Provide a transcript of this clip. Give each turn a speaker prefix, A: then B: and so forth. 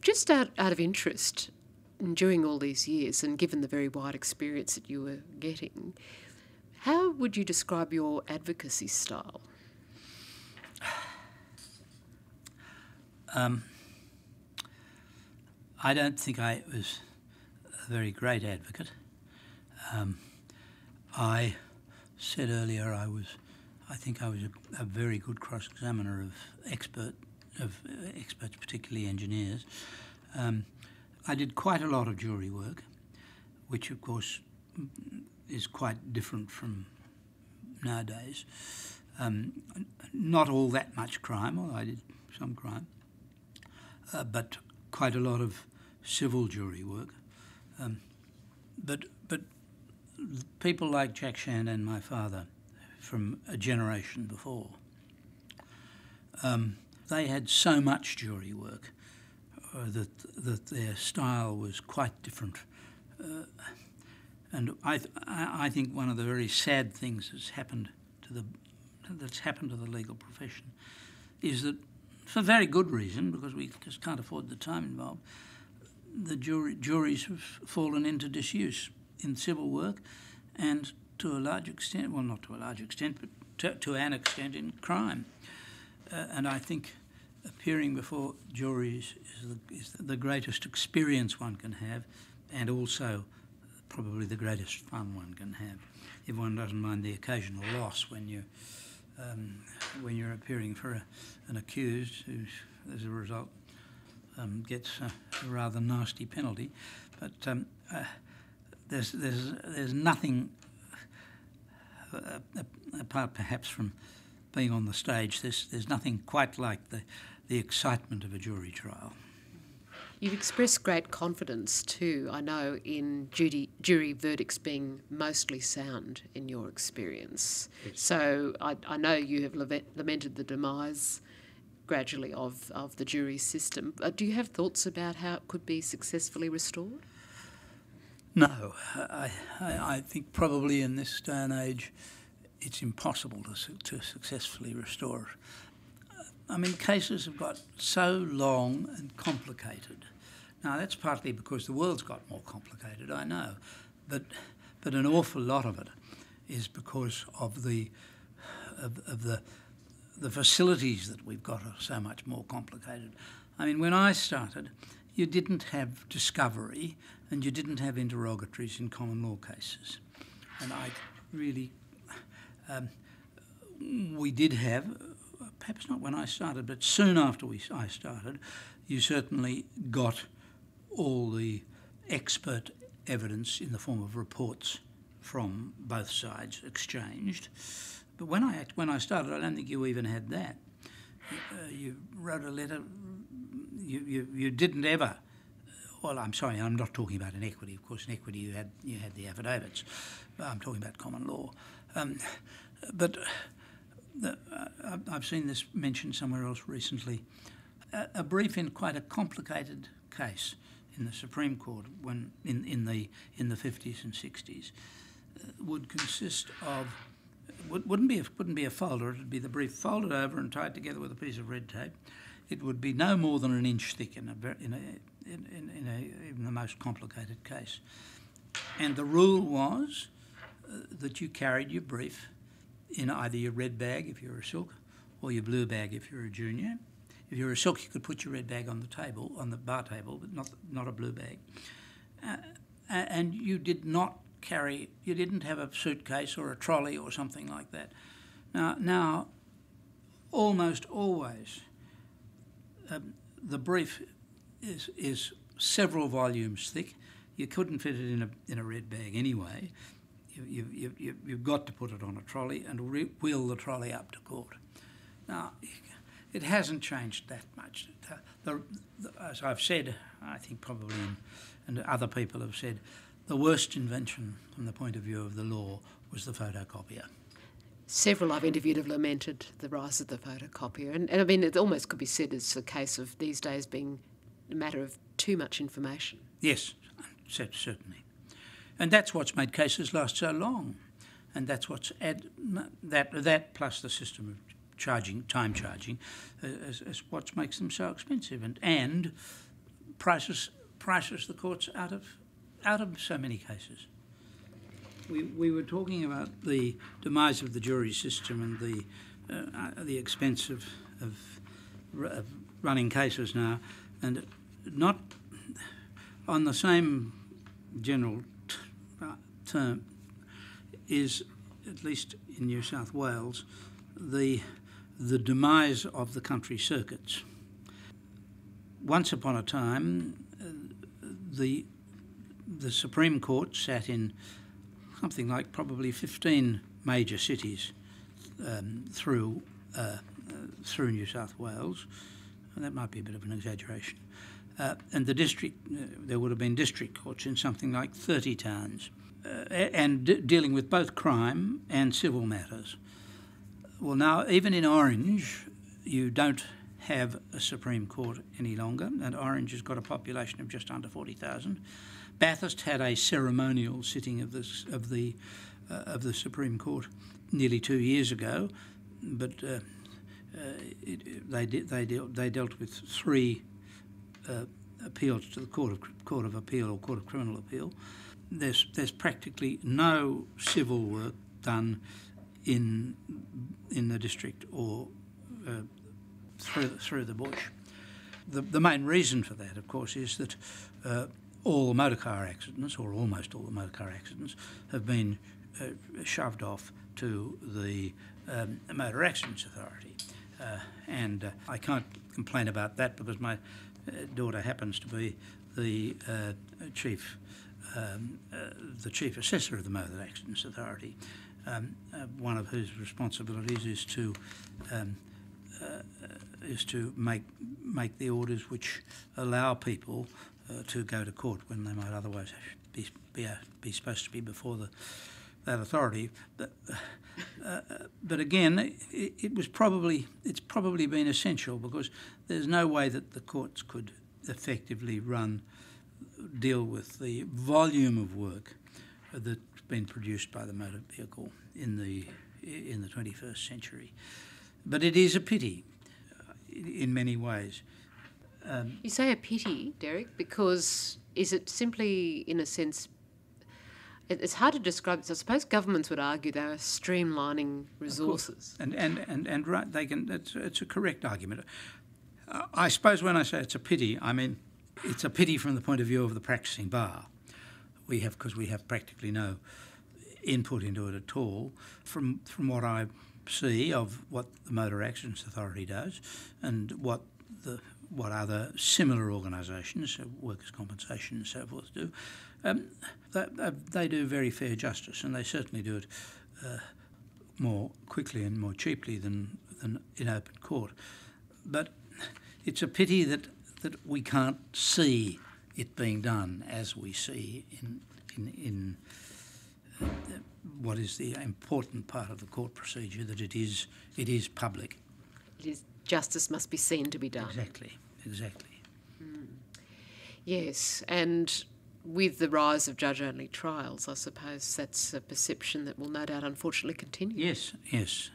A: Just out of interest, during all these years and given the very wide experience that you were getting, how would you describe your advocacy style?
B: I don't think I was a very great advocate. I said earlier I think I was a very good cross-examiner of experts, particularly engineers. I did quite a lot of jury work, which of course is quite different from nowadays. Not all that much crime, although I did some crime, but quite a lot of civil jury work. But people like Jack Shand and my father from a generation before, they had so much jury work that their style was quite different. And I think one of the very sad things that's happened to the legal profession is that, for very good reason, because we just can't afford the time involved, the juries have fallen into disuse in civil work and to a large extent, well, not to a large extent, but to an extent in crime. And I think appearing before juries is the greatest experience one can have, and also probably the greatest fun one can have, if one doesn't mind the occasional loss when you're appearing for an accused who, as a result, gets a rather nasty penalty. But there's nothing apart perhaps from being on the stage. There's nothing quite like the excitement of a jury trial.
A: You've expressed great confidence too, I know, in jury verdicts being mostly sound in your experience. Yes. So I know you have lamented the demise gradually of the jury system. Do you have thoughts about how it could be successfully restored?
B: No. I think probably in this day and age it's impossible to successfully restore it. I mean, cases have got so long and complicated. Now, that's partly because the world's got more complicated, I know, but an awful lot of it is because of the facilities that we've got are so much more complicated. I mean, when I started, you didn't have discovery and you didn't have interrogatories in common law cases. And I really, we did have, perhaps not when I started, but soon after I started, you certainly got all the expert evidence in the form of reports from both sides exchanged. But when I started, I don't think you even had that. You wrote a letter. You didn't ever. Well, I'm sorry, I'm not talking about in equity. Of course, in equity you had the affidavits. I'm talking about common law. But I've seen this mentioned somewhere else recently. A brief in quite a complicated case in the Supreme Court, when in the 50s and 60s, would consist of wouldn't be a folder. It would be the brief folded over and tied together with a piece of red tape. It would be no more than an inch thick in the most complicated case. And the rule was that you carried your brief in either your red bag if you're a silk, or your blue bag if you're a junior. If you're a silk, you could put your red bag on the table, on the bar table, but not a blue bag. And you did not carry. You didn't have a suitcase or a trolley or something like that. Now, almost always, the brief is several volumes thick. You couldn't fit it in a red bag anyway. You've got to put it on a trolley and wheel the trolley up to court. Now, it hasn't changed that much. As I've said, I think probably, and other people have said, the worst invention from the point of view of the law was the photocopier.
A: Several I've interviewed have lamented the rise of the photocopier. And I mean, it almost could be said it's a case of these days being a matter of too much information.
B: Yes, certainly. And that's what's made cases last so long. And that's what's that plus the system of time charging, is what makes them so expensive. And prices the courts out of so many cases. We were talking about the demise of the jury system and the expense of running cases now, and not on the same general term is, at least in New South Wales, the demise of the country circuits. Once upon a time, the Supreme Court sat in something like probably 15 major cities through New South Wales, and that might be a bit of an exaggeration. And there would have been district courts in something like 30 towns, and dealing with both crime and civil matters. Well, now, even in Orange, you don't have a Supreme Court any longer, and Orange has got a population of just under 40,000. Bathurst had a ceremonial sitting of the Supreme Court nearly 2 years ago, but they dealt with 3 appeals to the Court of Appeal or Court of Criminal Appeal. There's practically no civil work done in the district or through the bush. The main reason for that, of course, is that all the motor car accidents, or almost all the motor car accidents, have been shoved off to the Motor Accidents Authority. And I can't complain about that because my daughter happens to be the chief assessor of the Motor Accidents Authority, one of whose responsibilities is to make the orders which allow people to go to court when they might otherwise be supposed to be before that authority. But again, it's probably been essential, because there's no way that the courts could effectively deal with the volume of work that's been produced by the motor vehicle in the 21st century. But it is a pity in many ways.
A: You say a pity, Derek, because is it simply, in a sense, it's hard to describe this. I suppose governments would argue they are streamlining resources.
B: And right, they can. It's a correct argument. I suppose when I say it's a pity, I mean it's a pity from the point of view of the practising bar. Because we have practically no input into it at all. From what I see of what the Motor Accidents Authority does and what other similar organisations, workers' compensation and so forth, do, they do very fair justice, and they certainly do it more quickly and more cheaply than in open court. But it's a pity that we can't see it being done as we see in what is the important part of the court procedure, that it is public.
A: Justice must be seen to be done.
B: Exactly.
A: Yes, and with the rise of judge-only trials, I suppose that's a perception that will no doubt unfortunately continue.
B: Yes.